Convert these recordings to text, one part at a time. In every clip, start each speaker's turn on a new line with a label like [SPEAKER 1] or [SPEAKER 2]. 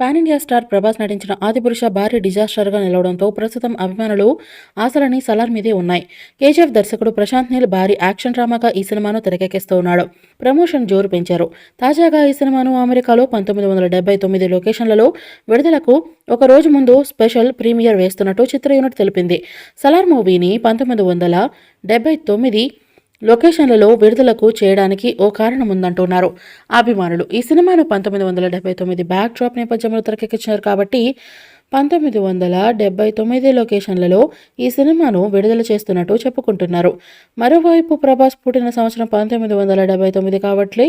[SPEAKER 1] Pan India star Prabhas నటించిన ఆదిపురుష భారీ డిజాస్టర్గా నిలవడంతో ప్రస్తుతం అభిమానులు ఆశలన్నీ సలార్ మీదే ఉన్నాయి. కేజీఎఫ్ దర్శకుడు ప్రశాంత్ నీల్ భారీ యాక్షన్ డ్రామాగా ఈ సినిమాను తెరకెక్కిస్తూ ఉన్నాడు. ప్రమోషన్ జోరు పెంచారు. తాజాగా ఈ సినిమాను అమెరికాలో 1979 లొకేషన్లలో విడుదలకు ఒక రోజు ముందు స్పెషల్ ప్రీమియర్ వేస్తున్నట్టు చిత్ర యూనిట్ తెలిపింది. సలార్ మూవీని 1979 లొకేషన్లలో విడుదలకు చేయడానికి ఓ కారణం ఉందంటున్నారు అభిమానులు. ఈ సినిమాను 1979 బ్యాక్ డ్రాప్ నేపథ్యంలో తెరకెక్కించారు కాబట్టి 1979 లొకేషన్లలో ఈ సినిమాను విడుదల చేస్తున్నట్టు చెప్పుకుంటున్నారు. మరోవైపు ప్రభాస్ పుట్టిన సంవత్సరం 1979 కాబట్టి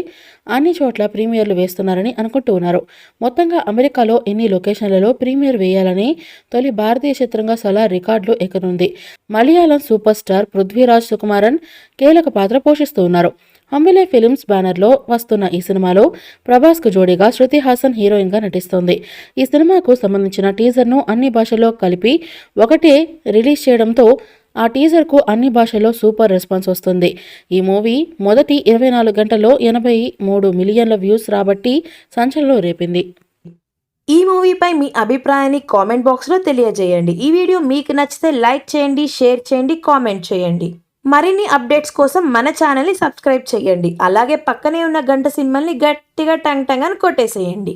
[SPEAKER 1] అన్ని చోట్ల ప్రీమియర్లు వేస్తున్నారని అనుకుంటున్నారు. మొత్తంగా అమెరికాలో ఎన్ని లొకేషన్లలో ప్రీమియర్ వేయాలని తొలి భారతీయ చిత్రంగా సలార్ రికార్డులు ఎక్కనుంది. మలయాళం సూపర్ స్టార్ పృథ్వీరాజ్ సుకుమారన్ కీలక పాత్ర పోషిస్తూ ఉన్నారు. హంబిలే ఫిల్మ్స్ బ్యానర్లో వస్తున్న ఈ సినిమాలో ప్రభాస్కు జోడీగా శృతి హాసన్ హీరోయిన్గా నటిస్తోంది. ఈ సినిమాకు సంబంధించిన టీజర్ను అన్ని భాషల్లో కలిపి ఒకటే రిలీజ్ చేయడంతో ఆ టీజర్కు అన్ని భాషల్లో సూపర్ రెస్పాన్స్ వస్తుంది. ఈ మూవీ మొదటి 24 గంటల్లో 83 మిలియన్ల వ్యూస్ రాబట్టి సంచలనం రేపింది.
[SPEAKER 2] ఈ మూవీపై మీ అభిప్రాయాన్ని కామెంట్ బాక్స్లో తెలియజేయండి. ఈ వీడియో మీకు నచ్చితే లైక్ చేయండి, షేర్ చేయండి, కామెంట్ చేయండి. మరిన్ని అప్డేట్స్ కోసం మన ఛానల్ని సబ్స్క్రైబ్ చేయండి. అలాగే పక్కనే ఉన్న గంట సింబల్ని గట్టిగా టంగ్ టంగ్ అని కొట్టేసేయండి.